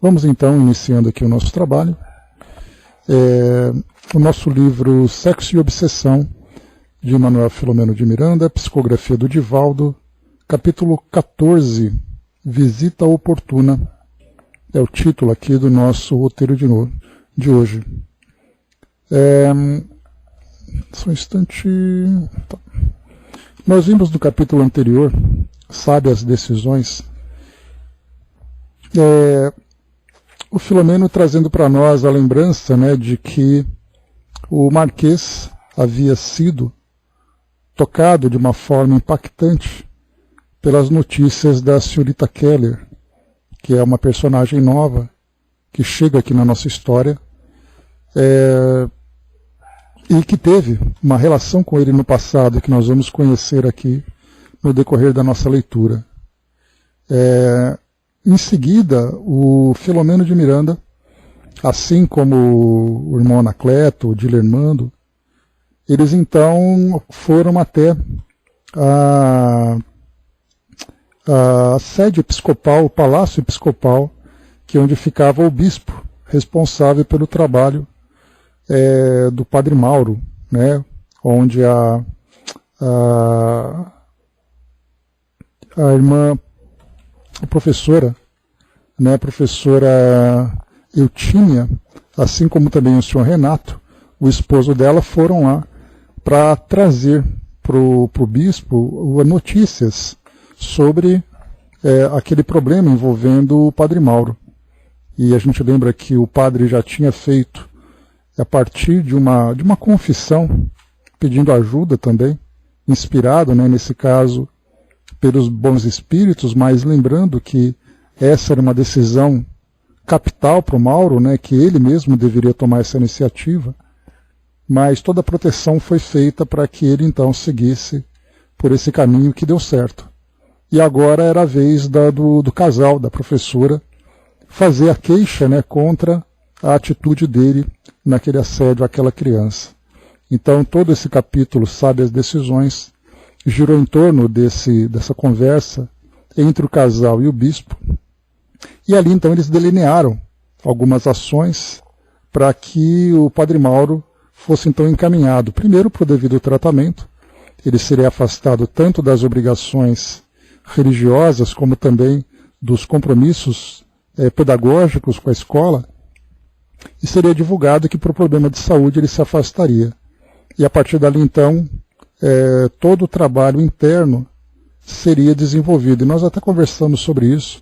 Vamos então iniciando aqui o nosso trabalho. O nosso livro Sexo e Obsessão, de Manuel Filomeno de Miranda, psicografia do Divaldo, capítulo 14, Visita Oportuna, é o título aqui do nosso roteiro de hoje. Só um instante. Tá. Nós vimos no capítulo anterior, Sábias Decisões, o Filomeno trazendo para nós a lembrança, né, de que o Marquês havia sido tocado de uma forma impactante pelas notícias da senhorita Keller, que é uma personagem nova que chega aqui na nossa história, e que teve uma relação com ele no passado, que nós vamos conhecer aqui no decorrer da nossa leitura. Em seguida, o Filomeno de Miranda, assim como o irmão Anacleto, o Dilermando, eles então foram até a sede episcopal, o palácio episcopal, que é onde ficava o bispo responsável pelo trabalho do Padre Mauro, né, onde a irmã, a professora Eutínia, assim como também o senhor Renato, o esposo dela, foram lá para trazer para o bispo notícias sobre aquele problema envolvendo o Padre Mauro. E a gente lembra que o padre já tinha feito, a partir de uma confissão, pedindo ajuda também, inspirado, né, nesse caso, pelos bons espíritos, mas lembrando que essa era uma decisão capital para o Mauro, né, que ele mesmo deveria tomar essa iniciativa, mas toda a proteção foi feita para que ele então seguisse por esse caminho que deu certo. E agora era a vez do casal, da professora, fazer a queixa, né, contra a atitude dele naquele assédio àquela criança. Então todo esse capítulo, Sábias Decisões, girou em torno dessa conversa entre o casal e o bispo, e ali então eles delinearam algumas ações para que o Padre Mauro fosse então encaminhado, primeiro para o devido tratamento. Ele seria afastado tanto das obrigações religiosas como também dos compromissos pedagógicos com a escola, e seria divulgado que por problema de saúde ele se afastaria. E a partir dali então, todo o trabalho interno seria desenvolvido. E nós até conversamos sobre isso,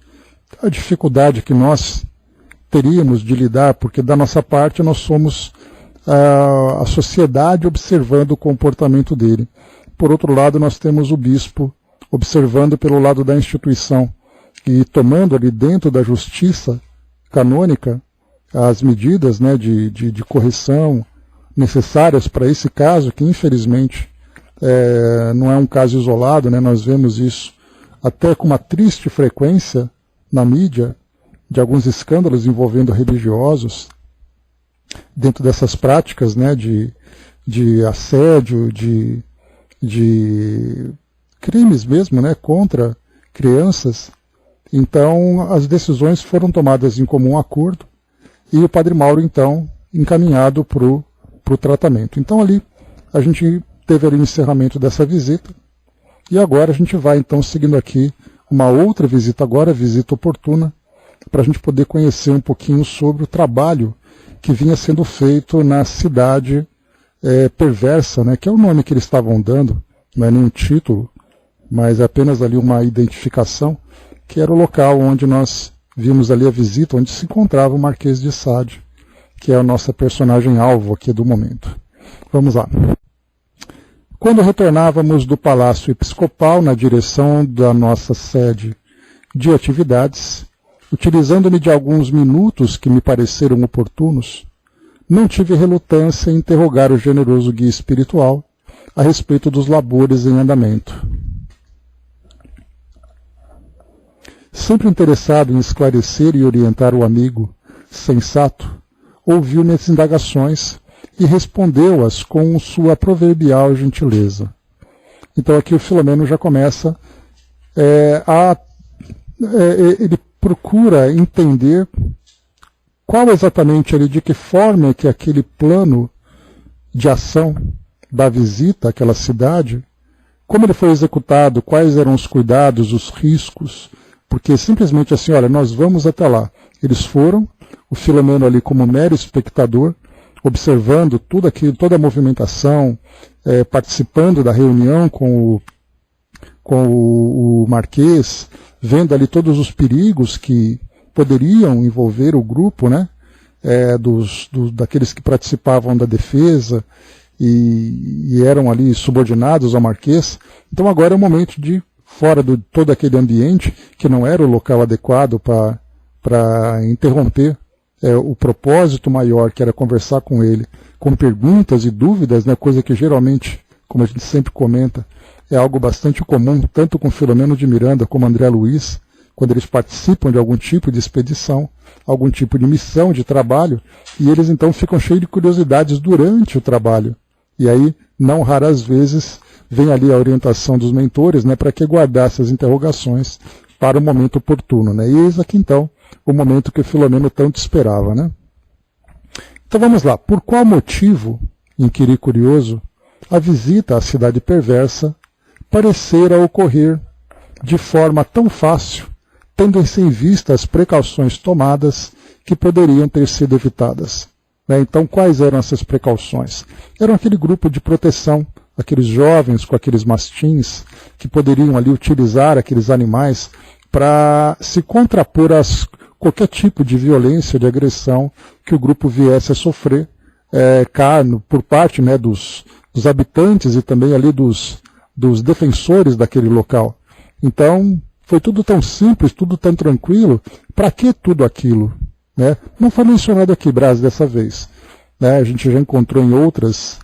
a dificuldade que nós teríamos de lidar, porque da nossa parte nós somos a sociedade observando o comportamento dele. Por outro lado, nós temos o bispo observando pelo lado da instituição e tomando ali dentro da justiça canônica as medidas, né, de correção necessárias para esse caso, que infelizmente não é um caso isolado, né, nós vemos isso até com uma triste frequência na mídia, de alguns escândalos envolvendo religiosos, dentro dessas práticas, né, de assédio, de crimes mesmo, né, contra crianças. Então as decisões foram tomadas em comum acordo e o Padre Mauro então encaminhado para o tratamento. Então ali a gente teve ali o encerramento dessa visita e agora a gente vai então seguindo aqui uma outra visita agora, visita oportuna, para a gente poder conhecer um pouquinho sobre o trabalho que vinha sendo feito na cidade perversa, né, que é o nome que eles estavam dando, não é nenhum título, mas é apenas ali uma identificação, que era o local onde nós vimos ali a visita, onde se encontrava o Marquês de Sade, que é a nossa personagem alvo aqui do momento. Vamos lá. Quando retornávamos do Palácio Episcopal na direção da nossa sede de atividades, utilizando-me de alguns minutos que me pareceram oportunos, não tive relutância em interrogar o generoso guia espiritual a respeito dos labores em andamento. Sempre interessado em esclarecer e orientar o amigo sensato, ouviu minhas indagações e respondeu-as com sua proverbial gentileza. Então aqui o Filomeno já começa ele procura entender qual exatamente ali, de que forma é que aquele plano de ação da visita àquela cidade, como ele foi executado, quais eram os cuidados, os riscos, porque simplesmente assim, olha, nós vamos até lá. Eles foram, o Filomeno ali como mero espectador, observando tudo aquilo, toda a movimentação, participando da reunião com o Marquês, vendo ali todos os perigos que poderiam envolver o grupo, né, daqueles que participavam da defesa e eram ali subordinados ao Marquês. Então agora é o momento de, fora de todo aquele ambiente, que não era o local adequado para interromper o propósito maior, que era conversar com ele, com perguntas e dúvidas, né, coisa que geralmente, como a gente sempre comenta, é algo bastante comum, tanto com Filomeno de Miranda como André Luiz, quando eles participam de algum tipo de expedição, algum tipo de missão, de trabalho, e eles então ficam cheios de curiosidades durante o trabalho. E aí, não raras vezes, vem ali a orientação dos mentores, né, para que guardar essas interrogações para o momento oportuno, né? E eis aqui então o momento que o Filomeno tanto esperava, né? Então vamos lá. Por qual motivo, inquiri curioso, a visita à cidade perversa parecera ocorrer de forma tão fácil, tendo-se em vista as precauções tomadas que poderiam ter sido evitadas? Então, quais eram essas precauções? Eram aquele grupo de proteção, aqueles jovens com aqueles mastins, que poderiam ali utilizar aqueles animais para se contrapor a qualquer tipo de violência, de agressão que o grupo viesse a sofrer por parte, né, dos habitantes e também ali dos defensores daquele local. Então, foi tudo tão simples, tudo tão tranquilo. Para que tudo aquilo? Né? Não foi mencionado aqui, Braz, dessa vez. Né? A gente já encontrou em outras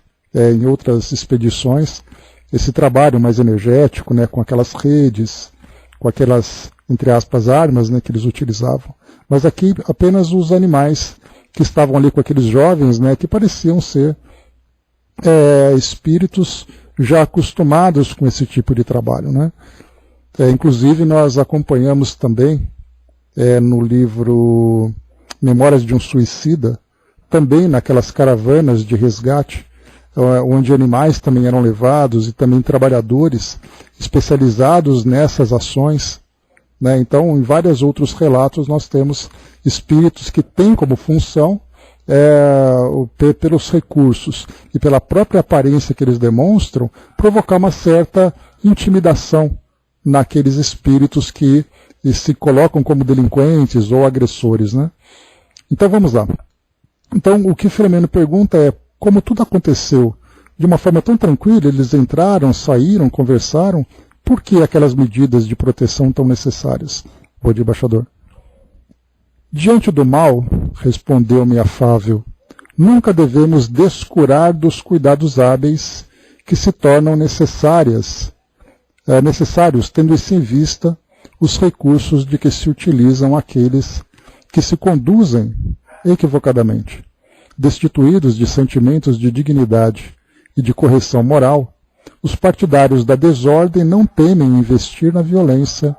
expedições esse trabalho mais energético, né, com aquelas redes, com aquelas, entre aspas, armas, né, que eles utilizavam. Mas aqui apenas os animais que estavam ali com aqueles jovens, né, que pareciam ser espíritos já acostumados com esse tipo de trabalho, né? Inclusive nós acompanhamos também no livro Memórias de um Suicida, também naquelas caravanas de resgate, onde animais também eram levados e também trabalhadores especializados nessas ações, né? Então, em vários outros relatos nós temos espíritos que têm como função, pelos recursos e pela própria aparência que eles demonstram, provocar uma certa intimidação naqueles espíritos que se colocam como delinquentes ou agressores, né? Então vamos lá. Então o que Filomeno pergunta é, como tudo aconteceu de uma forma tão tranquila, eles entraram, saíram, conversaram, por que aquelas medidas de proteção tão necessárias? Bom dia, embaixador. Diante do mal, respondeu-me afável, nunca devemos descurar dos cuidados hábeis que se tornam necessários, tendo-se em vista os recursos de que se utilizam aqueles que se conduzem equivocadamente. Destituídos de sentimentos de dignidade e de correção moral, os partidários da desordem não temem investir na violência,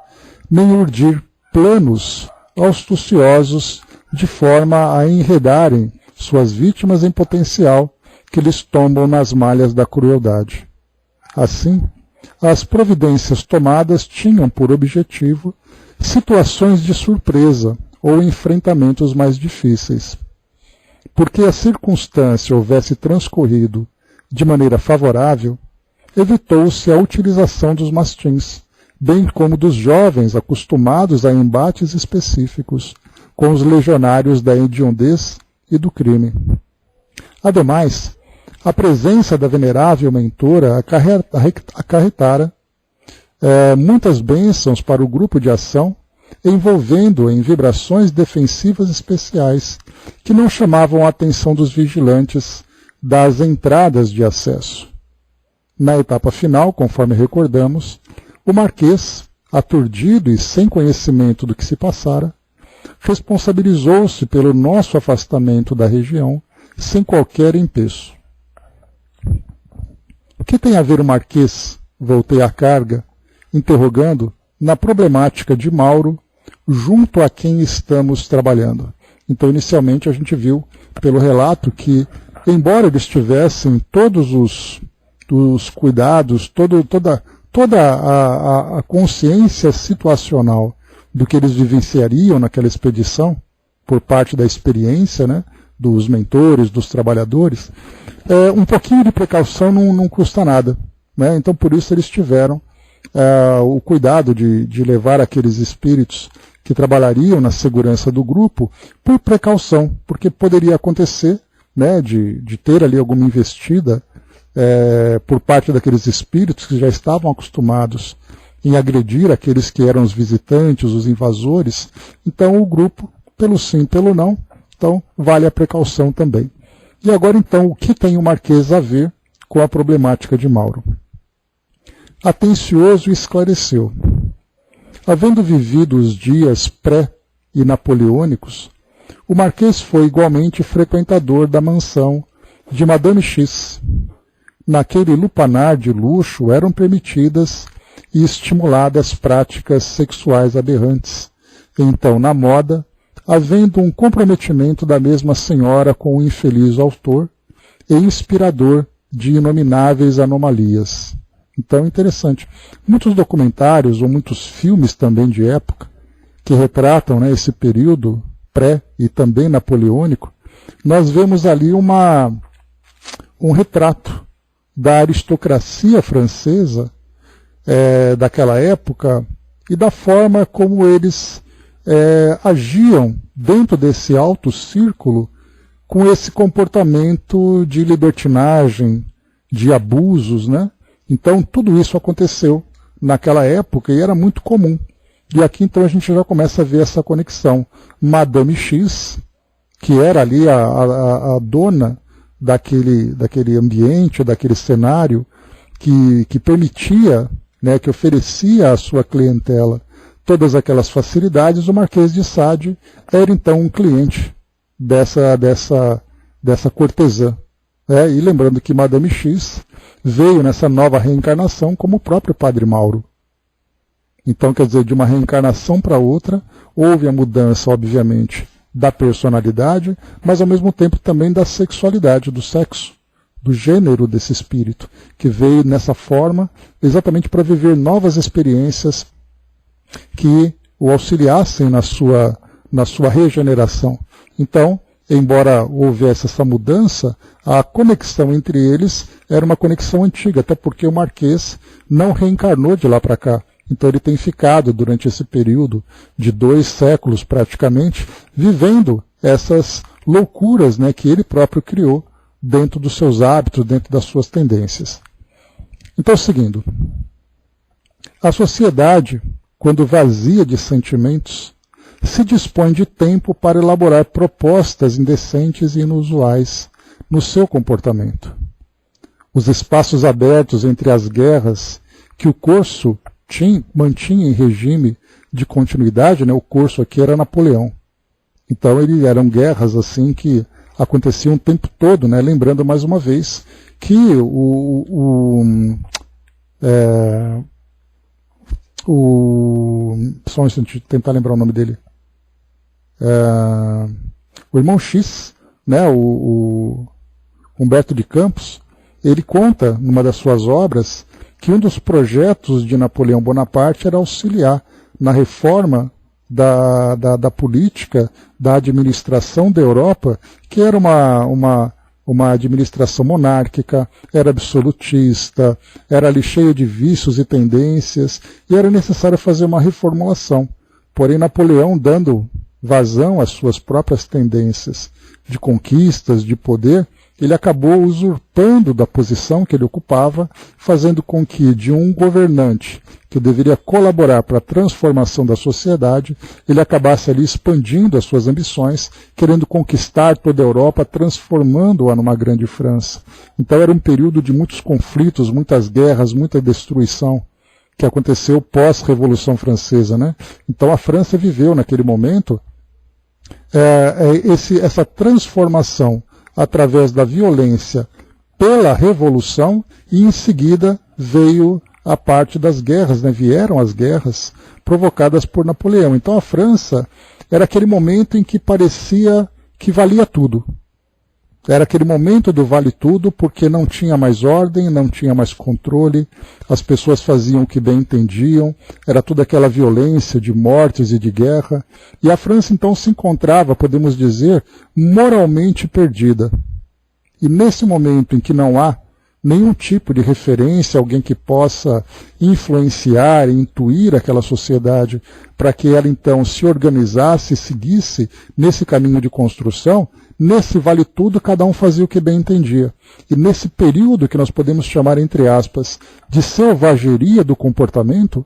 nem urdir planos astuciosos de forma a enredarem suas vítimas em potencial que lhes tombam nas malhas da crueldade. Assim, as providências tomadas tinham por objetivo situações de surpresa ou enfrentamentos mais difíceis. Porque a circunstância houvesse transcorrido de maneira favorável, evitou-se a utilização dos mastins, bem como dos jovens acostumados a embates específicos com os legionários da hediondez e do crime. Ademais, a presença da venerável mentora acarretara muitas bênçãos para o grupo de ação, envolvendo em vibrações defensivas especiais que não chamavam a atenção dos vigilantes das entradas de acesso. Na etapa final, conforme recordamos, o Marquês, aturdido e sem conhecimento do que se passara, responsabilizou-se pelo nosso afastamento da região sem qualquer empeço. O que tem a ver o Marquês, voltei à carga, interrogando, na problemática de Mauro, junto a quem estamos trabalhando? Então, inicialmente, a gente viu pelo relato que, embora eles tivessem todos os cuidados, toda a consciência situacional do que eles vivenciariam naquela expedição, por parte da experiência, né, dos mentores, dos trabalhadores, um pouquinho de precaução não custa nada, né? Então, por isso, eles tiveram o cuidado de levar aqueles espíritos que trabalhariam na segurança do grupo por precaução, porque poderia acontecer, né, de ter ali alguma investida por parte daqueles espíritos que já estavam acostumados em agredir aqueles que eram os visitantes, os invasores. Então o grupo, pelo sim, pelo não, então vale a precaução também. E agora então, o que tem o Marquês a ver com a problemática de Mauro? Atencioso esclareceu. Havendo vivido os dias pré- e napoleônicos, o Marquês foi igualmente frequentador da mansão de Madame X. Naquele lupanar de luxo eram permitidas e estimuladas práticas sexuais aberrantes. Então, na moda, havendo um comprometimento da mesma senhora com o infeliz autor e inspirador de inomináveis anomalias. Então, interessante. Muitos documentários ou muitos filmes também de época que retratam, né, esse período pré e também napoleônico, nós vemos ali um retrato da aristocracia francesa daquela época e da forma como eles agiam dentro desse alto círculo com esse comportamento de libertinagem, de abusos, né? Então, tudo isso aconteceu naquela época e era muito comum. E aqui, então, a gente já começa a ver essa conexão. Madame X, que era ali a dona daquele ambiente, daquele cenário, que permitia, né, que oferecia à sua clientela todas aquelas facilidades, o Marquês de Sade era, então, um cliente dessa cortesã. E lembrando que Madame X veio nessa nova reencarnação como o próprio Padre Mauro. Então, quer dizer, de uma reencarnação para outra, houve a mudança, obviamente, da personalidade, mas ao mesmo tempo também da sexualidade, do sexo, do gênero desse espírito, que veio nessa forma exatamente para viver novas experiências que o auxiliassem na sua regeneração. Então, embora houvesse essa mudança, a conexão entre eles era uma conexão antiga, até porque o Marquês não reencarnou de lá para cá. Então ele tem ficado durante esse período de 2 séculos praticamente, vivendo essas loucuras, né, que ele próprio criou dentro dos seus hábitos, dentro das suas tendências. Então, seguindo. A sociedade, quando vazia de sentimentos, se dispõe de tempo para elaborar propostas indecentes e inusuais no seu comportamento. Os espaços abertos entre as guerras que o corso mantinha em regime de continuidade, né, o corso aqui era Napoleão. Então eram guerras assim que aconteciam o tempo todo, né, lembrando mais uma vez que só um instante, tentar lembrar o nome dele. O irmão X, né, o Humberto de Campos, ele conta, numa das suas obras, que um dos projetos de Napoleão Bonaparte era auxiliar na reforma da política, da administração da Europa, que era uma administração monárquica, era absolutista, era ali cheia de vícios e tendências, e era necessário fazer uma reformulação. Porém, Napoleão, dando vazão às suas próprias tendências de conquistas, de poder, ele acabou usurpando da posição que ele ocupava, fazendo com que de um governante que deveria colaborar para a transformação da sociedade, ele acabasse ali expandindo as suas ambições, querendo conquistar toda a Europa, transformando-a numa grande França. Então era um período de muitos conflitos, muitas guerras, muita destruição, que aconteceu pós-Revolução Francesa, né? Então a França viveu naquele momento essa transformação através da violência pela Revolução, e em seguida veio a parte das guerras, né? Vieram as guerras provocadas por Napoleão. Então a França, era aquele momento em que parecia que valia tudo. Era aquele momento do vale tudo, porque não tinha mais ordem, não tinha mais controle, as pessoas faziam o que bem entendiam, era toda aquela violência de mortes e de guerra, e a França então se encontrava, podemos dizer, moralmente perdida. E nesse momento em que não há nenhum tipo de referência, alguém que possa influenciar e intuir aquela sociedade para que ela então se organizasse e seguisse nesse caminho de construção, nesse vale tudo cada um fazia o que bem entendia. E nesse período que nós podemos chamar, entre aspas, de selvageria do comportamento,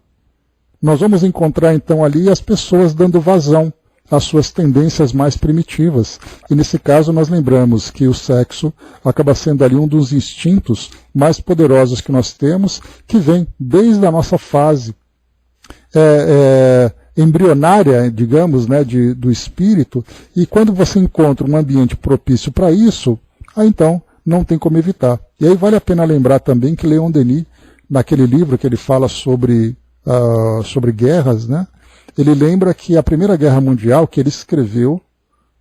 nós vamos encontrar então ali as pessoas dando vazão às suas tendências mais primitivas. E nesse caso nós lembramos que o sexo acaba sendo ali um dos instintos mais poderosos que nós temos, que vem desde a nossa fase embrionária, digamos, né, do espírito, e quando você encontra um ambiente propício para isso, aí então não tem como evitar. E aí vale a pena lembrar também que Leon Denis, naquele livro que ele fala sobre guerras, né, ele lembra que a Primeira Guerra Mundial que ele escreveu,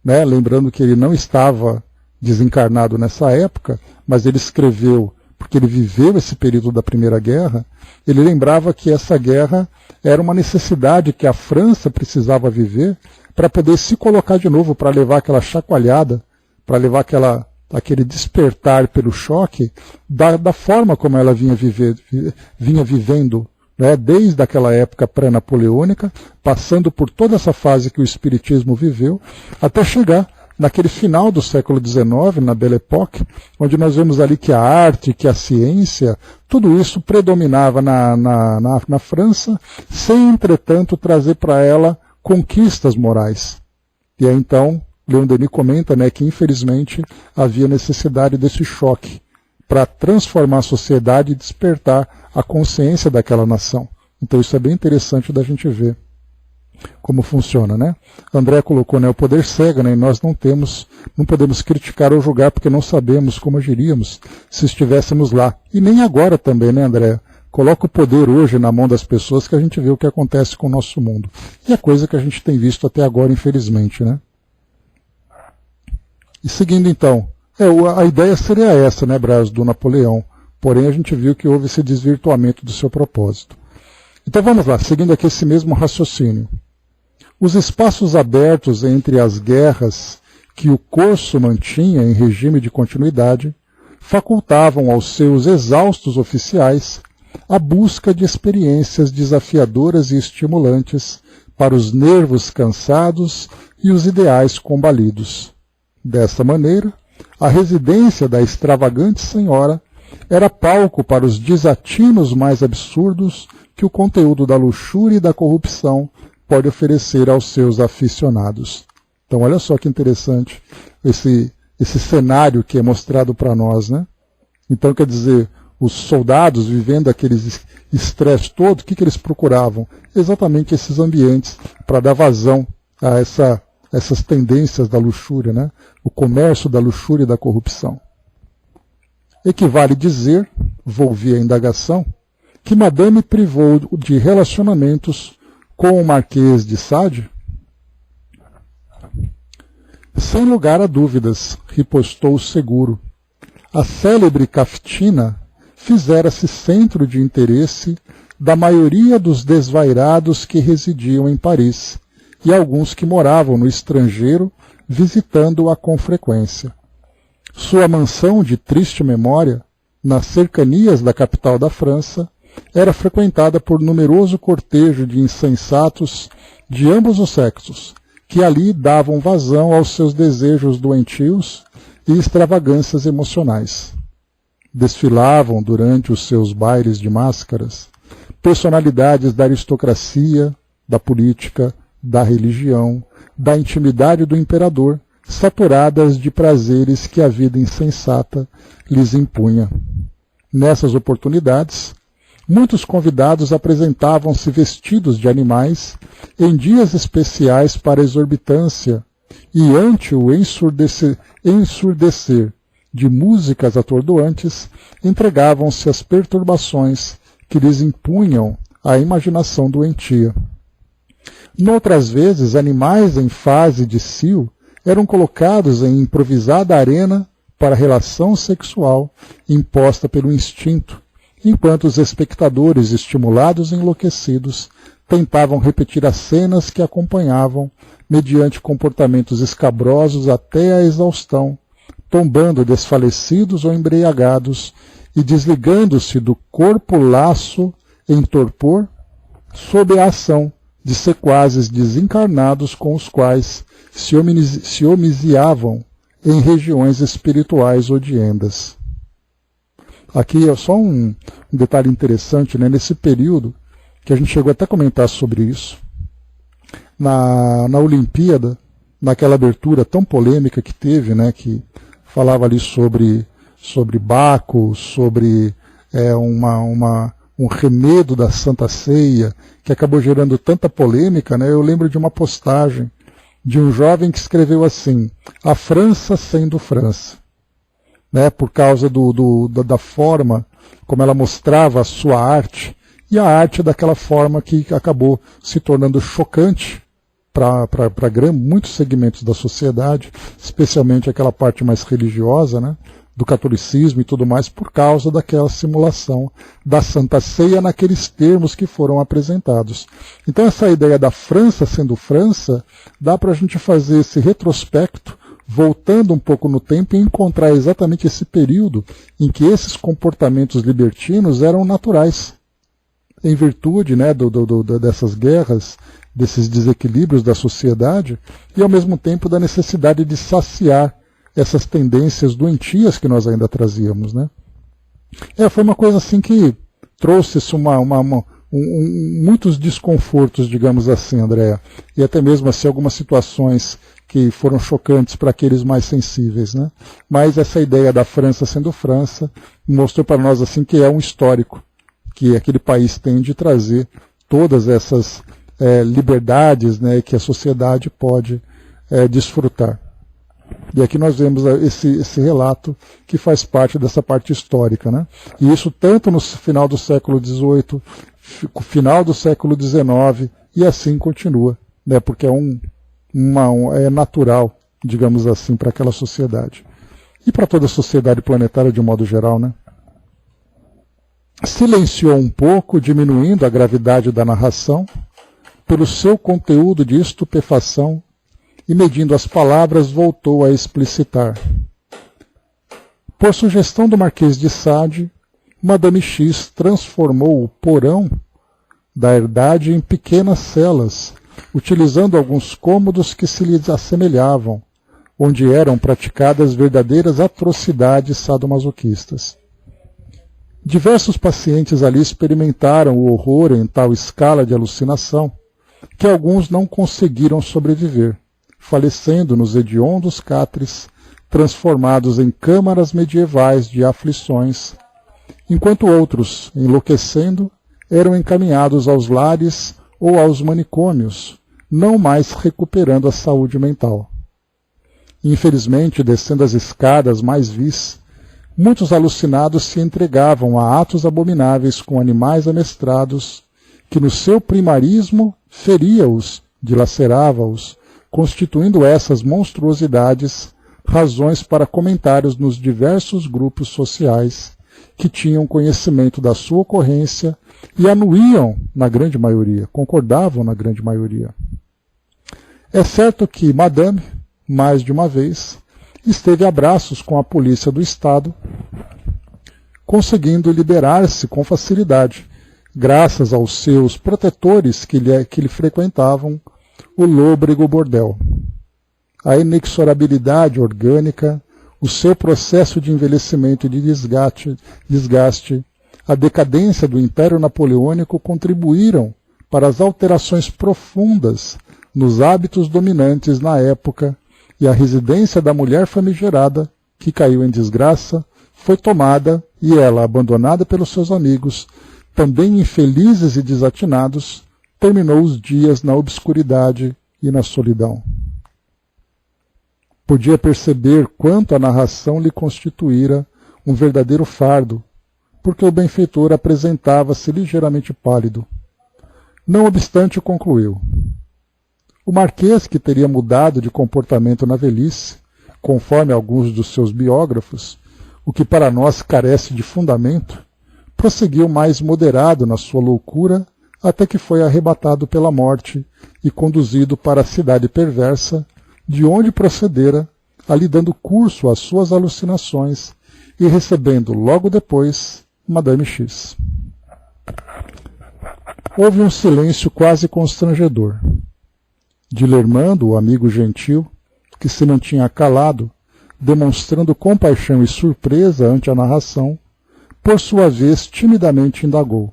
né, lembrando que ele não estava desencarnado nessa época, mas ele escreveu porque ele viveu esse período da Primeira Guerra, ele lembrava que essa guerra era uma necessidade que a França precisava viver para poder se colocar de novo, para levar aquela chacoalhada, para levar aquele despertar pelo choque da forma como ela vinha vivendo, né, desde aquela época pré-napoleônica, passando por toda essa fase que o Espiritismo viveu, até chegar naquele final do século XIX, na Belle Époque, onde nós vemos ali que a arte, que a ciência, tudo isso predominava na França, sem, entretanto, trazer para ela conquistas morais. E aí, então, Leon Denis comenta, né, que, infelizmente, havia necessidade desse choque para transformar a sociedade e despertar a consciência daquela nação. Então isso é bem interessante da gente ver como funciona, né? André colocou, né, o poder cega, né, e nós não podemos criticar ou julgar porque não sabemos como agiríamos se estivéssemos lá. E nem agora também, né, André? Coloca o poder hoje na mão das pessoas que a gente vê o que acontece com o nosso mundo. E é coisa que a gente tem visto até agora, infelizmente, né? E seguindo então, a ideia seria essa, né, Braz, do Napoleão. Porém, a gente viu que houve esse desvirtuamento do seu propósito. Então vamos lá, seguindo aqui esse mesmo raciocínio. Os espaços abertos entre as guerras que o Corso mantinha em regime de continuidade facultavam aos seus exaustos oficiais a busca de experiências desafiadoras e estimulantes para os nervos cansados e os ideais combalidos. Dessa maneira, a residência da extravagante senhora era palco para os desatinos mais absurdos que o conteúdo da luxúria e da corrupção pode oferecer aos seus aficionados. Então olha só que interessante esse cenário que é mostrado para nós, né? Então quer dizer, os soldados vivendo aqueles estresse todo, o que eles procuravam? Exatamente esses ambientes para dar vazão a essas tendências da luxúria, né? O comércio da luxúria e da corrupção. Equivale dizer, volvi a indagação, que Madame privou de relacionamentos com o Marquês de Sade? Sem lugar a dúvidas, ripostou o seguro. A célebre cafetina fizera-se centro de interesse da maioria dos desvairados que residiam em Paris e alguns que moravam no estrangeiro visitando-a com frequência. Sua mansão de triste memória, nas cercanias da capital da França, era frequentada por numeroso cortejo de insensatos de ambos os sexos, que ali davam vazão aos seus desejos doentios e extravagâncias emocionais. Desfilavam durante os seus bailes de máscaras personalidades da aristocracia, da política, da religião, da intimidade do imperador, saturadas de prazeres que a vida insensata lhes impunha. Nessas oportunidades, muitos convidados apresentavam-se vestidos de animais em dias especiais para exorbitância e, ante o ensurdecer de músicas atordoantes, entregavam-se às perturbações que lhes impunham a imaginação doentia. Noutras vezes, animais em fase de cio eram colocados em improvisada arena para a relação sexual imposta pelo instinto, enquanto os espectadores, estimulados e enlouquecidos, tentavam repetir as cenas que acompanhavam mediante comportamentos escabrosos até a exaustão, tombando desfalecidos ou embriagados e desligando-se do corpo laço em torpor sob a ação de sequazes desencarnados com os quais se homiciavam em regiões espirituais odiendas. Aqui é só um detalhe interessante, né? Nesse período, que a gente chegou até a comentar sobre isso, na Olimpíada, naquela abertura tão polêmica que teve, né, que falava ali sobre Baco, sobre um remedo da Santa Ceia, que acabou gerando tanta polêmica, né? Eu lembro de uma postagem de um jovem que escreveu assim: a França sendo França, né? Por causa da forma como ela mostrava a sua arte, e a arte daquela forma que acabou se tornando chocante para muitos segmentos da sociedade, especialmente aquela parte mais religiosa, né, do catolicismo e tudo mais, por causa daquela simulação da Santa Ceia naqueles termos que foram apresentados. Então essa ideia da França sendo França, dá para a gente fazer esse retrospecto, voltando um pouco no tempo e encontrar exatamente esse período em que esses comportamentos libertinos eram naturais, em virtude, né, dessas guerras, desses desequilíbrios da sociedade, e ao mesmo tempo da necessidade de saciar essas tendências doentias que nós ainda trazíamos, né? Foi uma coisa assim que trouxe muitos desconfortos, digamos assim, Andréa, e até mesmo assim algumas situações que foram chocantes para aqueles mais sensíveis, né? Mas essa ideia da França sendo França mostrou para nós assim que é um histórico que aquele país tem de trazer todas essas liberdades, né, que a sociedade pode desfrutar. E aqui nós vemos esse relato que faz parte dessa parte histórica, né? E isso tanto no final do século XVIII, final do século XIX, e assim continua, né? Porque é natural, digamos assim, para aquela sociedade. E para toda a sociedade planetária de um modo geral, né? Silenciou um pouco, diminuindo a gravidade da narração, pelo seu conteúdo de estupefação, e medindo as palavras voltou a explicitar. Por sugestão do Marquês de Sade, Madame X transformou o porão da herdade em pequenas celas, utilizando alguns cômodos que se lhes assemelhavam, onde eram praticadas verdadeiras atrocidades sadomasoquistas. Diversos pacientes ali experimentaram o horror em tal escala de alucinação, que alguns não conseguiram sobreviver, falecendo nos hediondos catres, transformados em câmaras medievais de aflições, enquanto outros, enlouquecendo, eram encaminhados aos lares ou aos manicômios, não mais recuperando a saúde mental. Infelizmente, descendo as escadas mais vis, muitos alucinados se entregavam a atos abomináveis com animais amestrados, que no seu primarismo feria-os, dilacerava-os, constituindo essas monstruosidades razões para comentários nos diversos grupos sociais que tinham conhecimento da sua ocorrência e anuíam na grande maioria, concordavam na grande maioria. É certo que Madame, mais de uma vez, esteve a braços com a polícia do Estado, conseguindo liberar-se com facilidade, graças aos seus protetores que lhe frequentavam o lôbrego bordel. A inexorabilidade orgânica, o seu processo de envelhecimento e de desgaste, a decadência do Império Napoleônico contribuíram para as alterações profundas nos hábitos dominantes na época, e a residência da mulher famigerada, que caiu em desgraça, foi tomada e ela, abandonada pelos seus amigos, também infelizes e desatinados, terminou os dias na obscuridade e na solidão. Podia perceber quanto a narração lhe constituíra um verdadeiro fardo, porque o benfeitor apresentava-se ligeiramente pálido. Não obstante, concluiu: O Marquês, que teria mudado de comportamento na velhice, conforme alguns dos seus biógrafos, o que para nós carece de fundamento, prosseguiu mais moderado na sua loucura até que foi arrebatado pela morte e conduzido para a cidade perversa, de onde procedera, ali dando curso às suas alucinações e recebendo logo depois Madame X. Houve um silêncio quase constrangedor. Dilermando, o amigo gentil, que se mantinha calado, demonstrando compaixão e surpresa ante a narração, por sua vez timidamente indagou.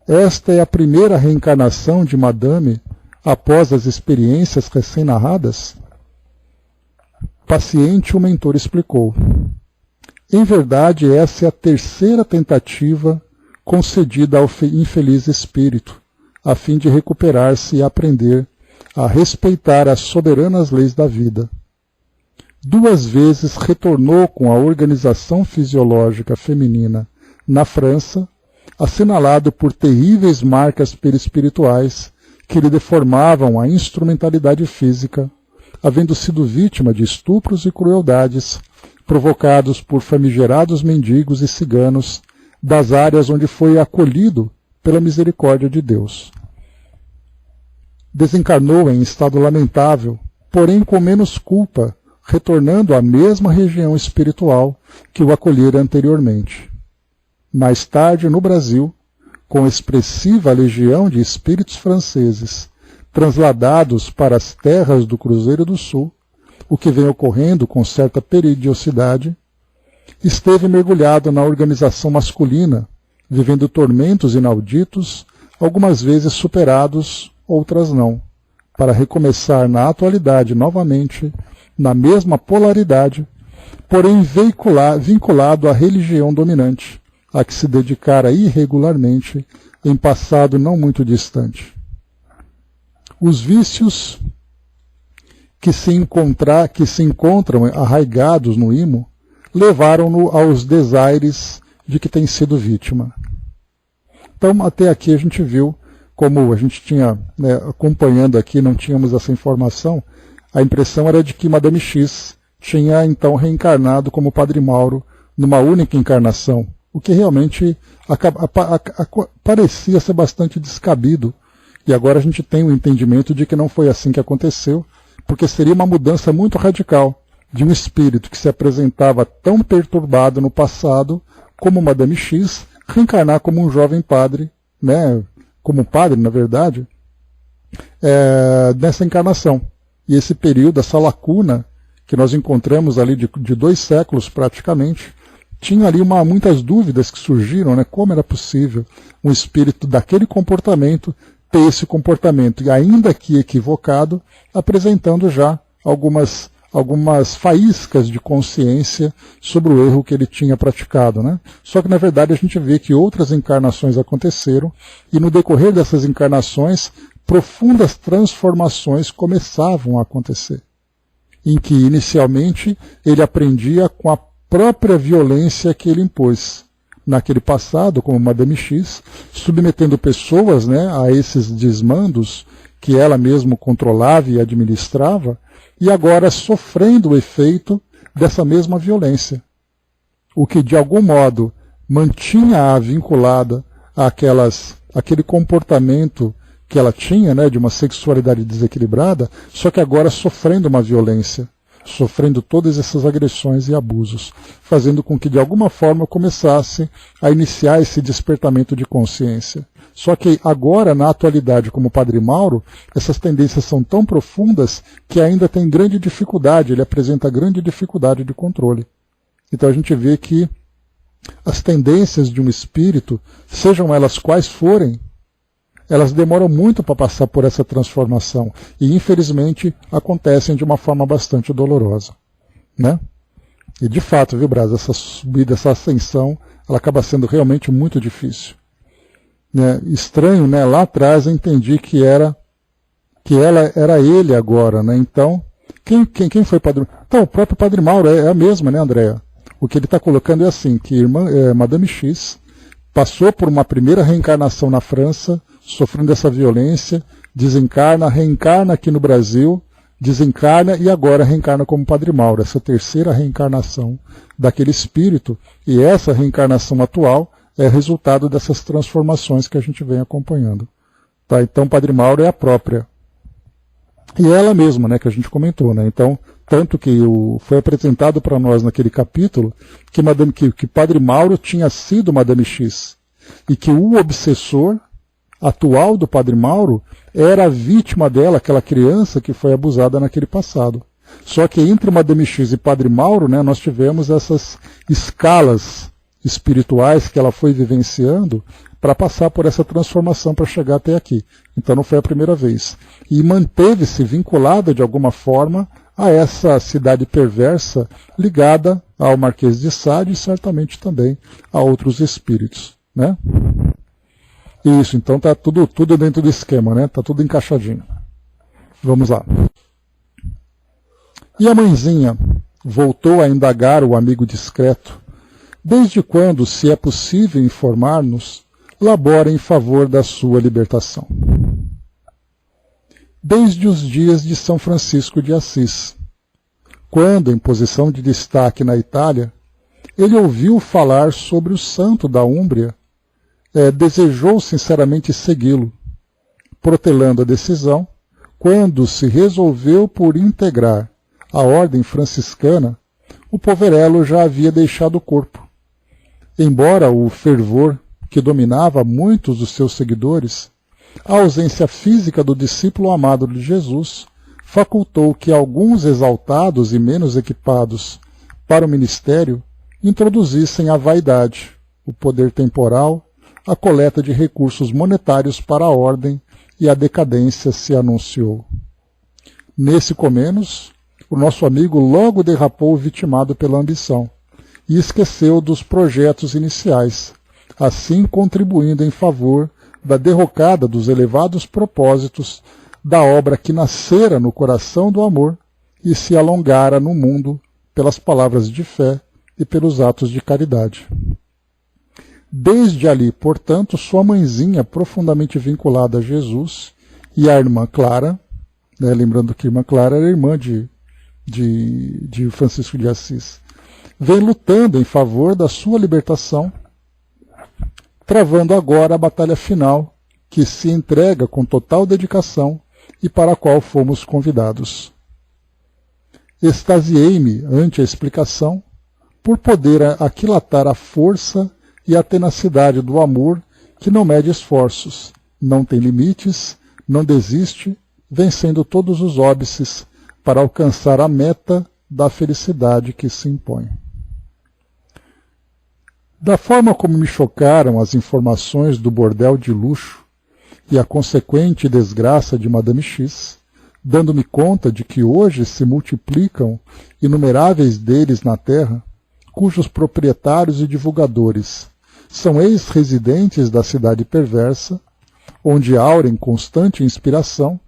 Esta é a primeira reencarnação de Madame após as experiências recém-narradas? Paciente, o mentor explicou. Em verdade, essa é a terceira tentativa concedida ao infeliz espírito, a fim de recuperar-se e aprender a respeitar as soberanas leis da vida. 2 vezes retornou com a organização fisiológica feminina na França, assinalado por terríveis marcas perispirituais que lhe deformavam a instrumentalidade física, havendo sido vítima de estupros e crueldades provocados por famigerados mendigos e ciganos das áreas onde foi acolhido pela misericórdia de Deus. Desencarnou em estado lamentável, porém com menos culpa, retornando à mesma região espiritual que o acolhera anteriormente. Mais tarde, no Brasil, com expressiva legião de espíritos franceses, transladados para as terras do Cruzeiro do Sul, o que vem ocorrendo com certa periodicidade, esteve mergulhado na organização masculina, vivendo tormentos inauditos, algumas vezes superados, outras não, para recomeçar na atualidade novamente, na mesma polaridade, porém vinculado à religião dominante, a que se dedicara irregularmente em passado não muito distante. Os vícios que se encontram arraigados no imo levaram-no aos desaires de que tem sido vítima. Então, até aqui a gente viu, como a gente tinha, acompanhando aqui, não tínhamos essa informação, a impressão era de que Madame X tinha então reencarnado como Padre Mauro numa única encarnação, o que realmente parecia ser bastante descabido. E agora a gente tem o entendimento de que não foi assim que aconteceu, porque seria uma mudança muito radical de um espírito que se apresentava tão perturbado no passado como Madame X, reencarnar como um jovem padre, como padre, na verdade, nessa encarnação. E esse período, essa lacuna que nós encontramos ali de 2 séculos praticamente, tinha ali muitas dúvidas que surgiram, como era possível um espírito daquele comportamento ter esse comportamento, e ainda que equivocado, apresentando já algumas faíscas de consciência sobre o erro que ele tinha praticado. Só que, na verdade, a gente vê que outras encarnações aconteceram, e no decorrer dessas encarnações, profundas transformações começavam a acontecer, em que, inicialmente, ele aprendia com a própria violência que ele impôs naquele passado, como Madame X, submetendo pessoas a esses desmandos que ela mesma controlava e administrava, e agora sofrendo o efeito dessa mesma violência, o que de algum modo mantinha-a vinculada àquele comportamento que ela tinha, de uma sexualidade desequilibrada, só que agora sofrendo uma violência, sofrendo todas essas agressões e abusos, fazendo com que de alguma forma começasse a iniciar esse despertamento de consciência. Só que agora, na atualidade, como Padre Mauro, essas tendências são tão profundas que ainda tem grande dificuldade, ele apresenta grande dificuldade de controle. Então a gente vê que as tendências de um espírito, sejam elas quais forem, elas demoram muito para passar por essa transformação e, infelizmente, acontecem de uma forma bastante dolorosa. E, de fato, viu, Brás, essa subida, essa ascensão, ela acaba sendo realmente muito difícil. Estranho, lá atrás eu entendi que ela era ele agora. Então, quem foi Padre Mauro? Então, o próprio Padre Mauro é a mesma, Andréa? O que ele está colocando é assim, que Madame X passou por uma primeira reencarnação na França, sofrendo essa violência, desencarna, reencarna aqui no Brasil, desencarna e agora reencarna como Padre Mauro, essa terceira reencarnação daquele espírito, e essa reencarnação atual é resultado dessas transformações que a gente vem acompanhando. Tá? Então Padre Mauro é a própria. E ela mesma, né, que a gente comentou, né? Então, tanto que foi apresentado para nós naquele capítulo que Padre Mauro tinha sido Madame X, e que o obsessor atual do Padre Mauro era a vítima dela, aquela criança que foi abusada naquele passado. Só que entre Madame X e Padre Mauro, né, nós tivemos essas escalas espirituais que ela foi vivenciando para passar por essa transformação para chegar até aqui. Então não foi a primeira vez. E manteve-se vinculada de alguma forma a essa cidade perversa ligada ao Marquês de Sade e certamente também a outros espíritos, né? Isso, então está tudo dentro do esquema, né? Está tudo encaixadinho. Vamos lá. E a mãezinha voltou a indagar o amigo discreto. Desde quando, se é possível informar-nos, labora em favor da sua libertação? Desde os dias de São Francisco de Assis, quando, em posição de destaque na Itália, ele ouviu falar sobre o santo da Úmbria, desejou sinceramente segui-lo, protelando a decisão, quando se resolveu por integrar a ordem franciscana, o poverello já havia deixado o corpo. Embora o fervor que dominava muitos dos seus seguidores, a ausência física do discípulo amado de Jesus facultou que alguns exaltados e menos equipados para o ministério introduzissem a vaidade, o poder temporal, a coleta de recursos monetários para a ordem e a decadência se anunciou. Nesse comenos, o nosso amigo logo derrapou vitimado pela ambição e esqueceu dos projetos iniciais, assim contribuindo em favor da derrocada dos elevados propósitos da obra que nascera no coração do amor e se alongara no mundo pelas palavras de fé e pelos atos de caridade. Desde ali, portanto, sua mãezinha, profundamente vinculada a Jesus, e a irmã Clara, né, lembrando que a irmã Clara era irmã de Francisco de Assis, vem lutando em favor da sua libertação, travando agora a batalha final, que se entrega com total dedicação e para a qual fomos convidados. Extasiei-me ante a explicação, por poder aquilatar a força e a tenacidade do amor que não mede esforços, não tem limites, não desiste, vencendo todos os óbices para alcançar a meta da felicidade que se impõe. Da forma como me chocaram as informações do bordel de luxo e a consequente desgraça de Madame X, dando-me conta de que hoje se multiplicam inumeráveis deles na terra, cujos proprietários e divulgadores são ex-residentes da cidade perversa, onde aurem constante inspiração,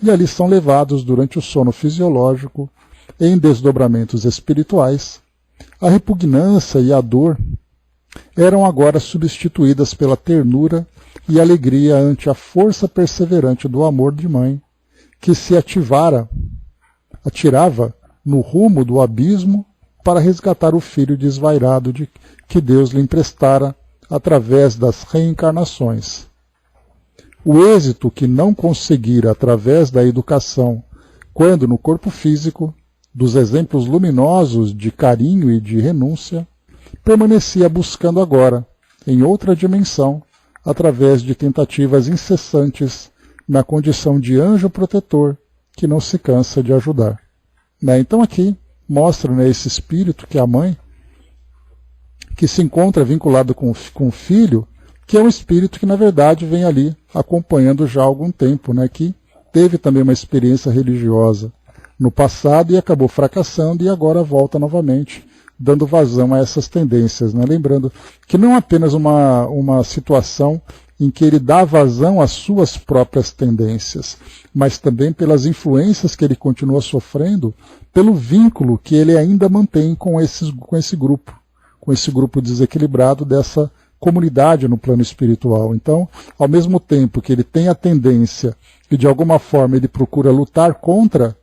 e ali são levados durante o sono fisiológico, em desdobramentos espirituais, a repugnância e a dor eram agora substituídas pela ternura e alegria ante a força perseverante do amor de mãe, que se atirava no rumo do abismo para resgatar o filho desvairado que Deus lhe emprestara através das reencarnações. O êxito que não conseguira através da educação, quando no corpo físico, dos exemplos luminosos de carinho e de renúncia, permanecia buscando agora, em outra dimensão, através de tentativas incessantes, na condição de anjo protetor, que não se cansa de ajudar. Então aqui mostra esse espírito que é a mãe, que se encontra vinculado com o filho, que é um espírito que na verdade vem ali acompanhando já há algum tempo, que teve também uma experiência religiosa no passado e acabou fracassando e agora volta novamente, dando vazão a essas tendências. Lembrando que não é apenas uma situação em que ele dá vazão às suas próprias tendências, mas também pelas influências que ele continua sofrendo, pelo vínculo que ele ainda mantém com esse grupo desequilibrado dessa comunidade no plano espiritual. Então, ao mesmo tempo que ele tem a tendência e de alguma forma ele procura lutar contra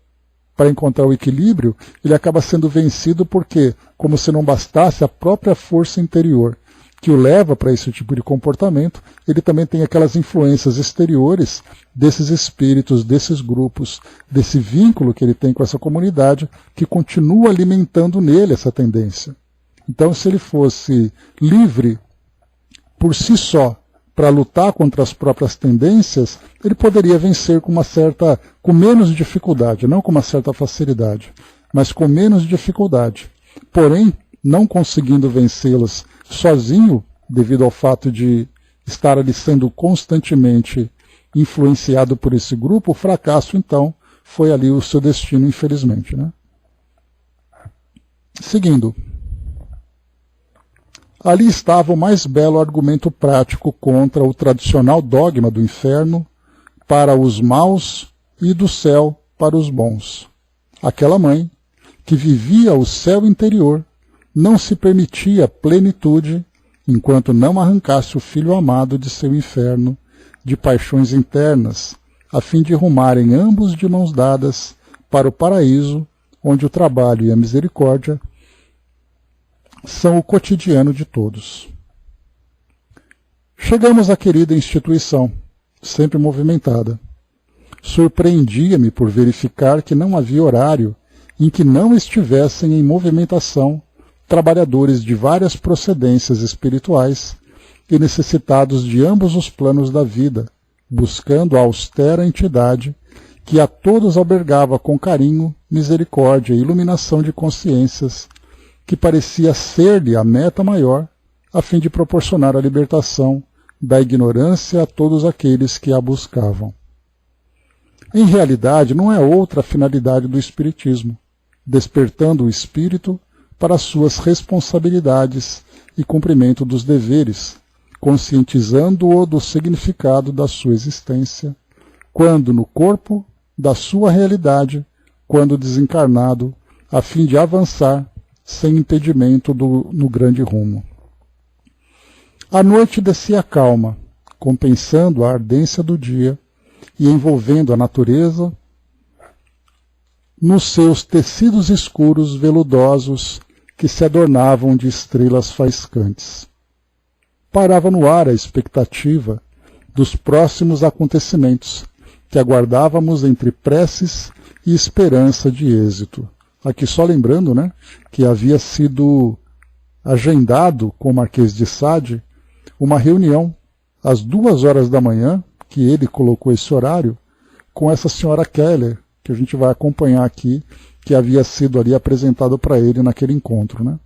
para encontrar o equilíbrio, ele acaba sendo vencido porque, como se não bastasse a própria força interior que o leva para esse tipo de comportamento, ele também tem aquelas influências exteriores desses espíritos, desses grupos, desse vínculo que ele tem com essa comunidade, que continua alimentando nele essa tendência. Então, se ele fosse livre por si só para lutar contra as próprias tendências, ele poderia vencer com menos dificuldade, não com uma certa facilidade, mas com menos dificuldade. Porém, não conseguindo vencê-las sozinho, devido ao fato de estar ali sendo constantemente influenciado por esse grupo, o fracasso, então, foi ali o seu destino, infelizmente, né? Seguindo. Ali estava o mais belo argumento prático contra o tradicional dogma do inferno para os maus e do céu para os bons. Aquela mãe, que vivia o céu interior, não se permitia plenitude enquanto não arrancasse o filho amado de seu inferno de paixões internas, a fim de rumarem ambos de mãos dadas para o paraíso, onde o trabalho e a misericórdia são o cotidiano de todos. Chegamos à querida instituição, sempre movimentada. Surpreendia-me por verificar que não havia horário em que não estivessem em movimentação trabalhadores de várias procedências espirituais e necessitados de ambos os planos da vida, buscando a austera entidade que a todos albergava com carinho, misericórdia e iluminação de consciências, que parecia ser-lhe a meta maior, a fim de proporcionar a libertação da ignorância a todos aqueles que a buscavam. Em realidade, não é outra a finalidade do Espiritismo, despertando o espírito para suas responsabilidades e cumprimento dos deveres, conscientizando-o do significado da sua existência, quando no corpo da sua realidade, quando desencarnado, a fim de avançar sem impedimento no grande rumo. A noite descia calma, compensando a ardência do dia e envolvendo a natureza nos seus tecidos escuros veludosos que se adornavam de estrelas faiscantes. Pairava no ar a expectativa dos próximos acontecimentos que aguardávamos entre preces e esperança de êxito. Aqui só lembrando, né, que havia sido agendado com o Marquês de Sade uma reunião às 2h da manhã, que ele colocou esse horário, com essa senhora Keller, que a gente vai acompanhar aqui, que havia sido ali apresentado para ele naquele encontro, né?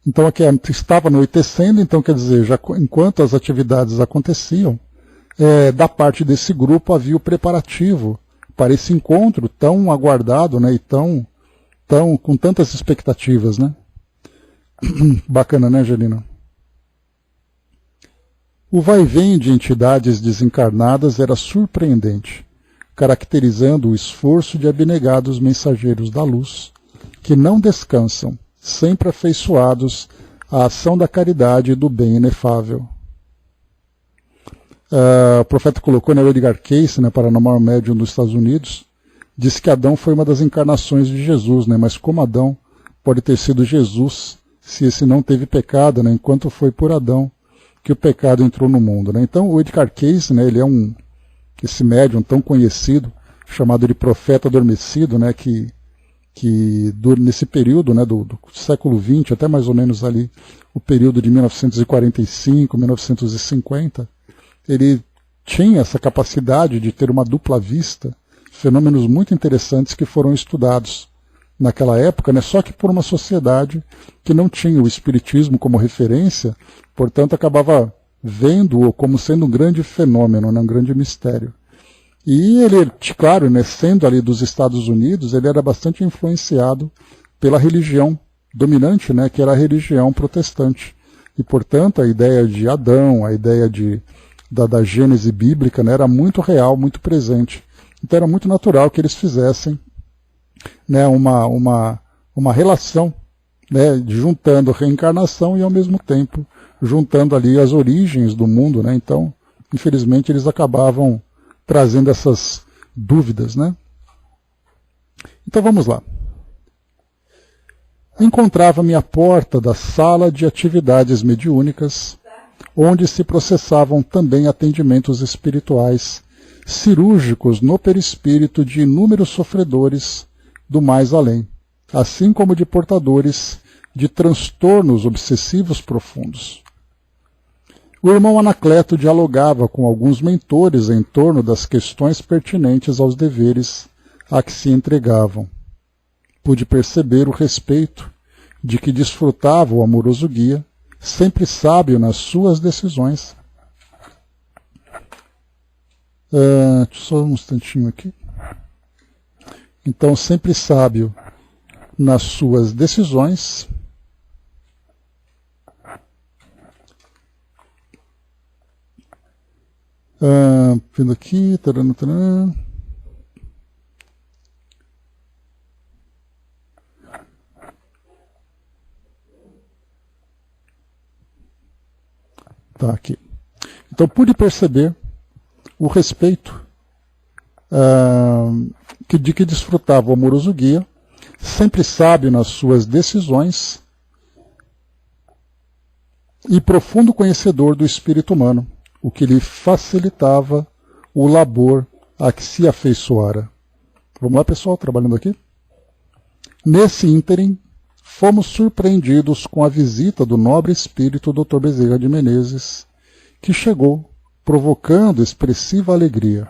Então aqui estava anoitecendo, então quer dizer, já enquanto as atividades aconteciam, da parte desse grupo havia o preparativo para esse encontro tão aguardado, né, e com tantas expectativas, né? Bacana, né, Angelina? O vai-vem de entidades desencarnadas era surpreendente, caracterizando o esforço de abnegados mensageiros da luz, que não descansam, sempre afeiçoados à ação da caridade e do bem inefável. O profeta colocou, né, o Edgar Cayce, né, Paranormal Medium dos Estados Unidos, disse que Adão foi uma das encarnações de Jesus, né, mas como Adão pode ter sido Jesus, se esse não teve pecado, né, enquanto foi por Adão que o pecado entrou no mundo, né? Então o Edgar Cayce, né, ele é esse médium tão conhecido, chamado de profeta adormecido, né, que nesse período, né, do século XX, até mais ou menos ali, o período de 1945, 1950, ele tinha essa capacidade de ter uma dupla vista, fenômenos muito interessantes que foram estudados naquela época, né, só que por uma sociedade que não tinha o espiritismo como referência, portanto acabava vendo-o como sendo um grande fenômeno, né, um grande mistério. E ele, claro, né, sendo ali dos Estados Unidos, ele era bastante influenciado pela religião dominante, né, que era a religião protestante. E, portanto, a ideia de Adão, a ideia da Gênese bíblica, né, era muito real, muito presente. Então era muito natural que eles fizessem, né, uma relação né, juntando a reencarnação e ao mesmo tempo juntando ali as origens do mundo, né? Então, infelizmente, eles acabavam trazendo essas dúvidas, né? Então vamos lá. Encontrava-me à porta da sala de atividades mediúnicas, onde se processavam também atendimentos espirituais, cirúrgicos no perispírito de inúmeros sofredores do mais além, assim como de portadores de transtornos obsessivos profundos. O irmão Anacleto dialogava com alguns mentores em torno das questões pertinentes aos deveres a que se entregavam. Pude perceber o respeito de que desfrutava o amoroso guia, sempre sábio nas suas decisões. Só um instantinho aqui. Então, sempre sábio nas suas decisões. Vindo aqui. Taran, taran. Tá aqui. Então, pude perceber o respeito de que desfrutava o amoroso guia, sempre sábio nas suas decisões e profundo conhecedor do espírito humano, o que lhe facilitava o labor a que se afeiçoara. Vamos lá, pessoal, trabalhando aqui? Nesse ínterim, fomos surpreendidos com a visita do nobre espírito Dr. Bezerra de Menezes, que chegou, provocando expressiva alegria.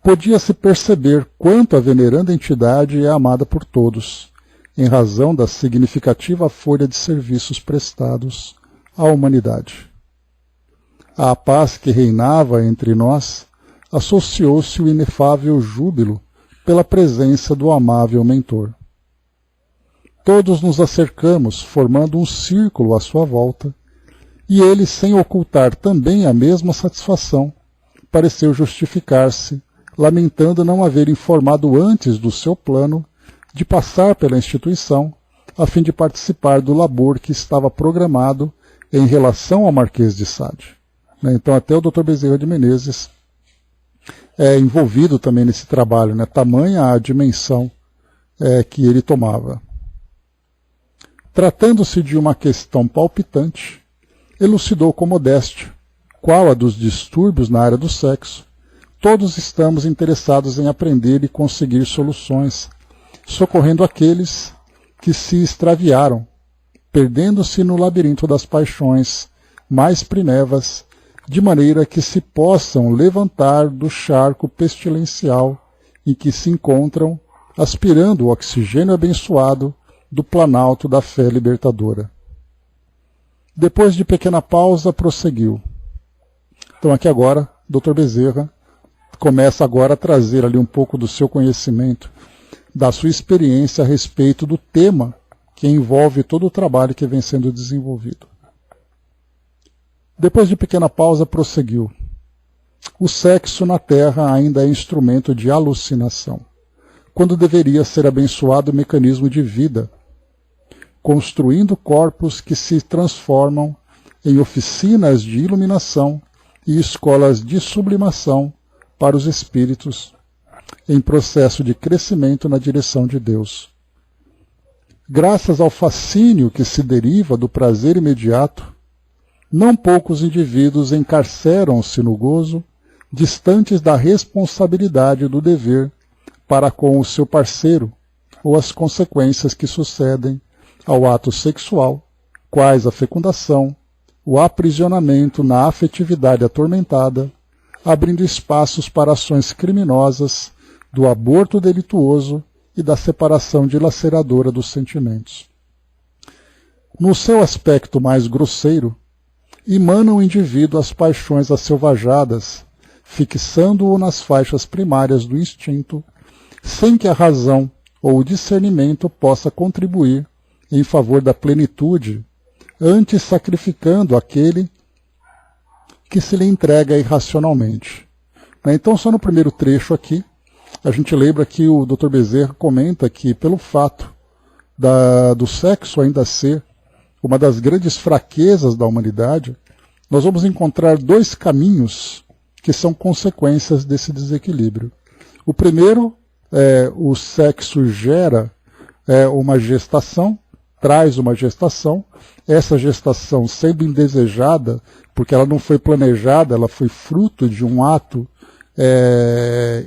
Podia-se perceber quanto a veneranda entidade é amada por todos, em razão da significativa folha de serviços prestados à humanidade. À paz que reinava entre nós, associou-se o inefável júbilo pela presença do amável mentor. Todos nos acercamos, formando um círculo à sua volta, e ele, sem ocultar também a mesma satisfação, pareceu justificar-se, lamentando não haver informado antes do seu plano de passar pela instituição, a fim de participar do labor que estava programado em relação ao Marquês de Sade. Então até o Dr. Bezerra de Menezes é envolvido também nesse trabalho, né? Tamanha a dimensão que ele tomava. Tratando-se de uma questão palpitante, elucidou com modéstia, qual a dos distúrbios na área do sexo, todos estamos interessados em aprender e conseguir soluções, socorrendo aqueles que se extraviaram, perdendo-se no labirinto das paixões mais primevas, de maneira que se possam levantar do charco pestilencial em que se encontram, aspirando o oxigênio abençoado do planalto da fé libertadora. Depois de pequena pausa, prosseguiu. Então aqui agora, Dr. Bezerra começa agora a trazer ali um pouco do seu conhecimento, da sua experiência a respeito do tema que envolve todo o trabalho que vem sendo desenvolvido. Depois de pequena pausa, prosseguiu. O sexo na Terra ainda é instrumento de alucinação, quando deveria ser abençoado o mecanismo de vida, construindo corpos que se transformam em oficinas de iluminação e escolas de sublimação para os espíritos, em processo de crescimento na direção de Deus. Graças ao fascínio que se deriva do prazer imediato, não poucos indivíduos encarceram-se no gozo, distantes da responsabilidade do dever para com o seu parceiro ou as consequências que sucedem ao ato sexual, quais a fecundação, o aprisionamento na afetividade atormentada, abrindo espaços para ações criminosas do aborto delituoso e da separação dilaceradora dos sentimentos. No seu aspecto mais grosseiro, emana o indivíduo as paixões asselvajadas, fixando-o nas faixas primárias do instinto, sem que a razão ou o discernimento possa contribuir em favor da plenitude, antes sacrificando aquele que se lhe entrega irracionalmente. Então, só no primeiro trecho aqui, a gente lembra que o Dr. Bezerra comenta que, pelo fato do sexo ainda ser uma das grandes fraquezas da humanidade, nós vamos encontrar dois caminhos que são consequências desse desequilíbrio. O primeiro é o sexo gera uma gestação, traz uma gestação, essa gestação sendo indesejada, porque ela não foi planejada, ela foi fruto de um ato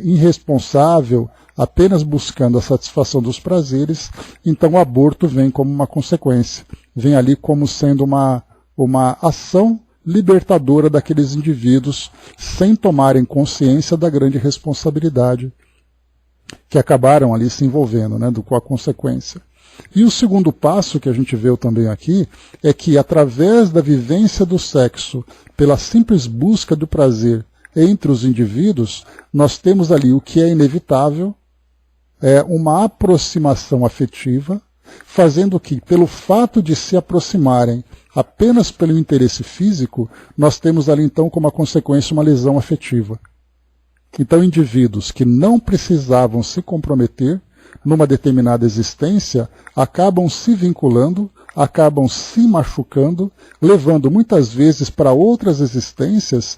irresponsável, apenas buscando a satisfação dos prazeres, então o aborto vem como uma consequência, vem ali como sendo uma ação libertadora daqueles indivíduos, sem tomarem consciência da grande responsabilidade que acabaram ali se envolvendo, né, com a consequência. E o segundo passo que a gente vê também aqui é que, através da vivência do sexo, pela simples busca do prazer entre os indivíduos, nós temos ali o que é inevitável, uma aproximação afetiva, fazendo que, pelo fato de se aproximarem apenas pelo interesse físico, nós temos ali então como consequência uma lesão afetiva. Então, indivíduos que não precisavam se comprometer numa determinada existência, acabam se vinculando, acabam se machucando, levando muitas vezes para outras existências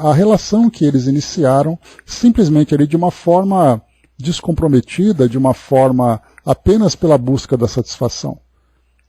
a relação que eles iniciaram, simplesmente ali de uma forma descomprometida, de uma forma apenas pela busca da satisfação.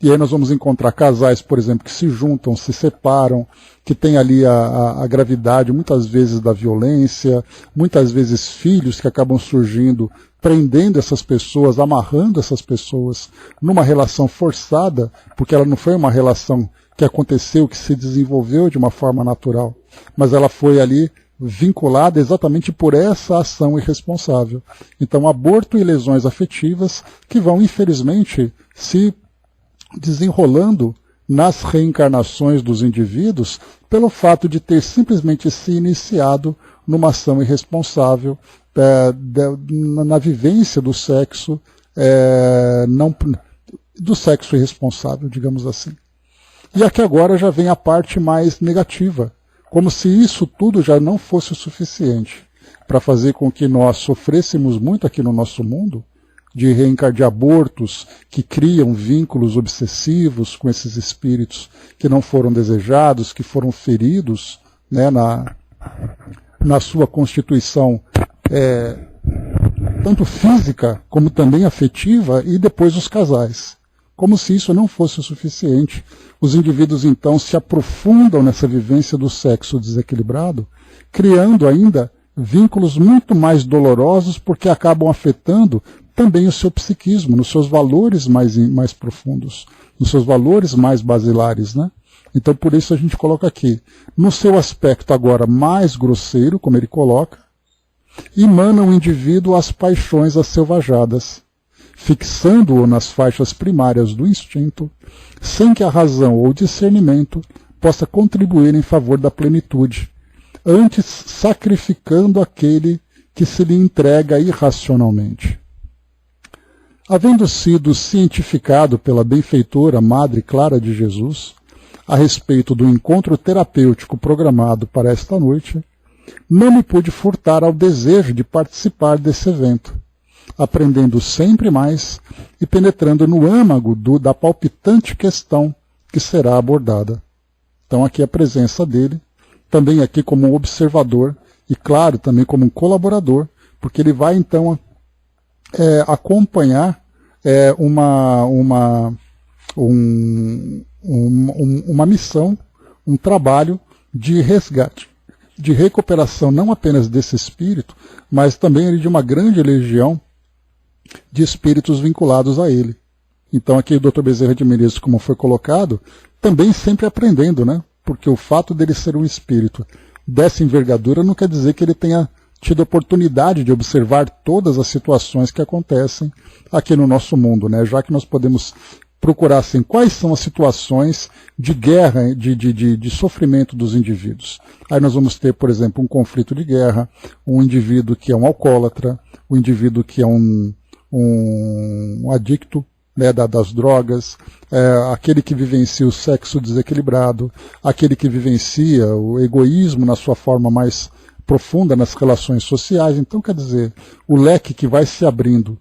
E aí nós vamos encontrar casais, por exemplo, que se juntam, se separam, que tem ali a gravidade, muitas vezes, da violência, muitas vezes filhos que acabam surgindo, prendendo essas pessoas, amarrando essas pessoas numa relação forçada, porque ela não foi uma relação que aconteceu, que se desenvolveu de uma forma natural, mas ela foi ali vinculada exatamente por essa ação irresponsável. Então, aborto e lesões afetivas que vão, infelizmente, se desenrolando nas reencarnações dos indivíduos pelo fato de ter simplesmente se iniciado numa ação irresponsável na vivência do sexo, do sexo irresponsável, digamos assim. E aqui agora já vem a parte mais negativa, como se isso tudo já não fosse o suficiente para fazer com que nós sofrêssemos muito aqui no nosso mundo, de abortos que criam vínculos obsessivos com esses espíritos que não foram desejados, que foram feridos, né, na sua constituição tanto física como também afetiva, e depois os casais. Como se isso não fosse o suficiente, os indivíduos então se aprofundam nessa vivência do sexo desequilibrado, criando ainda vínculos muito mais dolorosos, porque acabam afetando também o seu psiquismo, nos seus valores mais profundos, nos seus valores mais basilares, né? Então, por isso a gente coloca aqui, no seu aspecto agora mais grosseiro, como ele coloca, emana o indivíduo as paixões asselvajadas, fixando-o nas faixas primárias do instinto, sem que a razão ou o discernimento possa contribuir em favor da plenitude, antes sacrificando aquele que se lhe entrega irracionalmente. Havendo sido cientificado pela benfeitora Madre Clara de Jesus a respeito do encontro terapêutico programado para esta noite, não me pude furtar ao desejo de participar desse evento, aprendendo sempre mais e penetrando no âmago da palpitante questão que será abordada. Então aqui a presença dele, também aqui como um observador e, claro, também como um colaborador, porque ele vai então acompanhar uma missão, um trabalho de resgate, de recuperação não apenas desse espírito, mas também de uma grande legião de espíritos vinculados a ele. Então aqui o Dr. Bezerra de Menezes, como foi colocado, também sempre aprendendo, né? Porque o fato dele ser um espírito dessa envergadura não quer dizer que ele tenha tido a oportunidade de observar todas as situações que acontecem aqui no nosso mundo, né? Já que nós podemos procurar assim, quais são as situações de guerra, de sofrimento dos indivíduos. Aí nós vamos ter, por exemplo, um conflito de guerra, um indivíduo que é um alcoólatra, um indivíduo que é um adicto, né, das drogas, aquele que vivencia o sexo desequilibrado, aquele que vivencia o egoísmo na sua forma mais profunda nas relações sociais. Então, quer dizer, o leque que vai se abrindo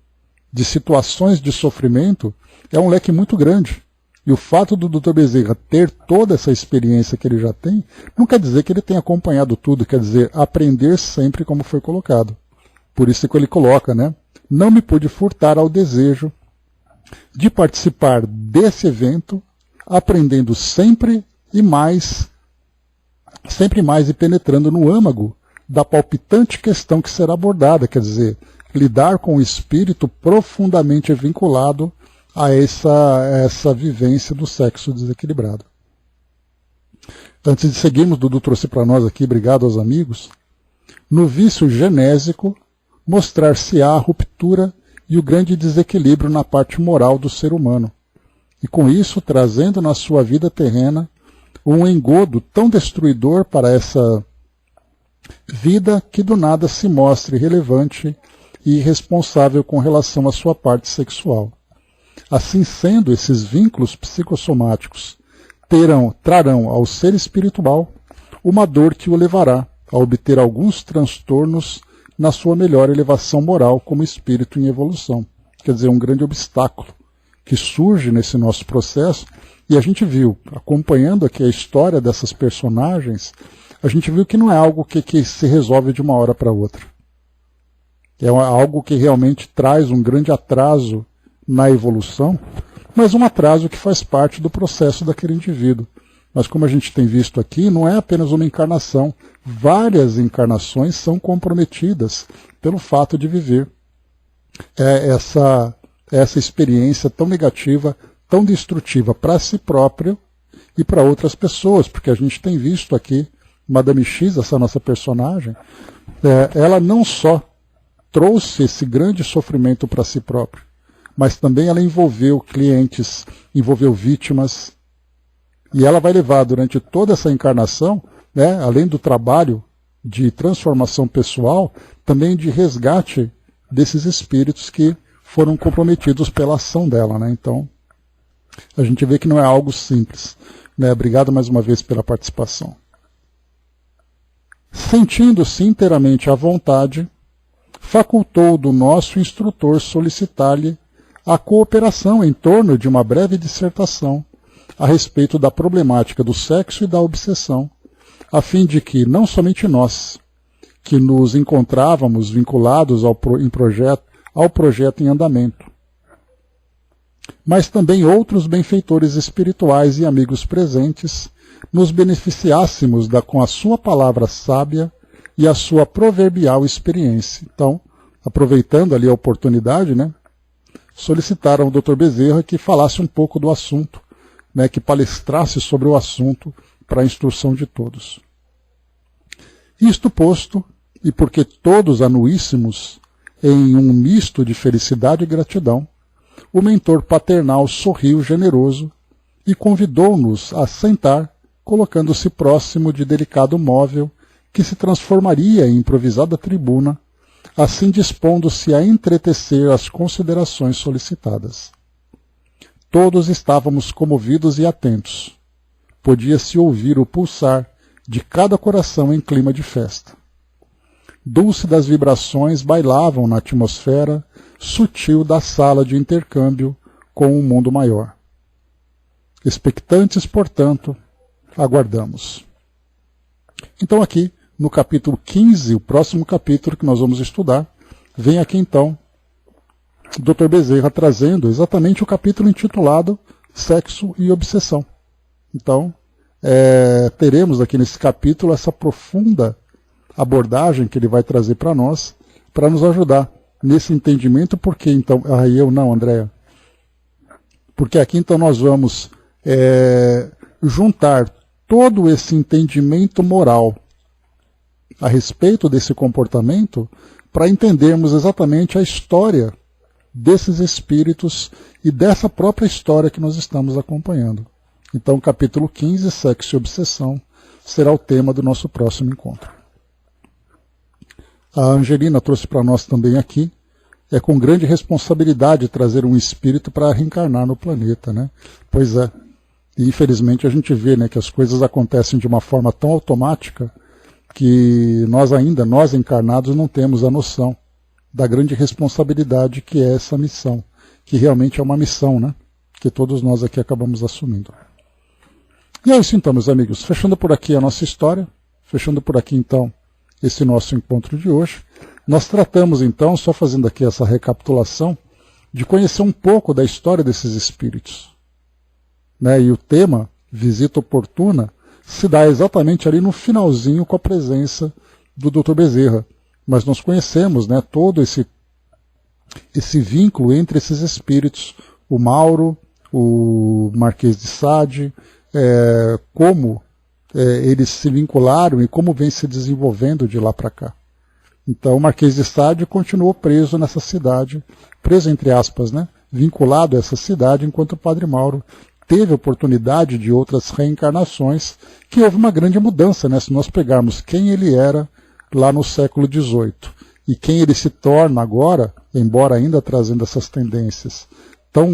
de situações de sofrimento é um leque muito grande. E o fato do Dr. Bezerra ter toda essa experiência que ele já tem, não quer dizer que ele tenha acompanhado tudo, quer dizer, aprender sempre como foi colocado. Por isso que ele coloca, né? Não me pude furtar ao desejo de participar desse evento, aprendendo sempre mais e penetrando no âmago da palpitante questão que será abordada, quer dizer, lidar com o espírito profundamente vinculado a essa vivência do sexo desequilibrado. Antes de seguirmos, Dudu trouxe para nós aqui, obrigado aos amigos, no vício genésico, mostrar-se-á a ruptura e o grande desequilíbrio na parte moral do ser humano, e com isso trazendo na sua vida terrena um engodo tão destruidor para essa vida que do nada se mostre relevante e irresponsável com relação à sua parte sexual. Assim sendo, esses vínculos psicossomáticos trarão ao ser espiritual uma dor que o levará a obter alguns transtornos na sua melhor elevação moral como espírito em evolução. Quer dizer, um grande obstáculo que surge nesse nosso processo, e a gente viu, acompanhando aqui a história dessas personagens, a gente viu que não é algo que se resolve de uma hora para outra. É algo que realmente traz um grande atraso na evolução, mas um atraso que faz parte do processo daquele indivíduo. Mas como a gente tem visto aqui, não é apenas uma encarnação. Várias encarnações são comprometidas pelo fato de viver essa experiência tão negativa, tão destrutiva para si próprio e para outras pessoas, porque a gente tem visto aqui Madame X, essa nossa personagem, ela não só trouxe esse grande sofrimento para si própria, mas também ela envolveu clientes, envolveu vítimas, e ela vai levar durante toda essa encarnação, né, além do trabalho de transformação pessoal, também de resgate desses espíritos que foram comprometidos pela ação dela, né? Então, a gente vê que não é algo simples, né? Obrigado mais uma vez pela participação. Sentindo-se inteiramente à vontade, facultou do nosso instrutor solicitar-lhe a cooperação em torno de uma breve dissertação a respeito da problemática do sexo e da obsessão, a fim de que não somente nós, que nos encontrávamos vinculados ao projeto em andamento, mas também outros benfeitores espirituais e amigos presentes, nos beneficiássemos com a sua palavra sábia e a sua proverbial experiência. Então, aproveitando ali a oportunidade, né, solicitaram ao Dr. Bezerra que falasse um pouco do assunto, né, que palestrasse sobre o assunto para a instrução de todos. Isto posto, e porque todos anuíssemos em um misto de felicidade e gratidão, o mentor paternal sorriu generoso e convidou-nos a sentar, colocando-se próximo de delicado móvel que se transformaria em improvisada tribuna, assim dispondo-se a entretecer as considerações solicitadas. Todos estávamos comovidos e atentos. Podia-se ouvir o pulsar de cada coração em clima de festa. Dulce das vibrações bailavam na atmosfera sutil da sala de intercâmbio com o mundo maior. Expectantes, portanto, aguardamos. Então aqui, no capítulo 15, o próximo capítulo que nós vamos estudar, vem aqui então o Dr. Bezerra trazendo exatamente o capítulo intitulado Sexo e Obsessão. Então, teremos aqui nesse capítulo essa profunda abordagem que ele vai trazer para nós, para nos ajudar nesse entendimento, porque então... Andréa. Porque aqui então nós vamos juntar todo esse entendimento moral a respeito desse comportamento para entendermos exatamente a história desses espíritos e dessa própria história que nós estamos acompanhando. Então, capítulo 15, Sexo e Obsessão, será o tema do nosso próximo encontro. A Angelina trouxe para nós também aqui, com grande responsabilidade trazer um espírito para reencarnar no planeta, né? Pois é. E infelizmente a gente vê, né, que as coisas acontecem de uma forma tão automática que nós encarnados, não temos a noção da grande responsabilidade que é essa missão, que realmente é uma missão, né? Que todos nós aqui acabamos assumindo. E é isso então, meus amigos. Fechando por aqui a nossa história, fechando por aqui então esse nosso encontro de hoje, nós tratamos então, só fazendo aqui essa recapitulação, de conhecer um pouco da história desses espíritos. Né? E o tema, visita oportuna, se dá exatamente ali no finalzinho com a presença do Dr. Bezerra. Mas nós conhecemos, né, todo esse vínculo entre esses espíritos, o Mauro, o Marquês de Sade, como eles se vincularam e como vem se desenvolvendo de lá para cá. Então o Marquês de Sade continuou preso nessa cidade, preso entre aspas, né, vinculado a essa cidade, enquanto o Padre Mauro teve oportunidade de outras reencarnações, que houve uma grande mudança, né, se nós pegarmos quem ele era lá no século XVIII e quem ele se torna agora, embora ainda trazendo essas tendências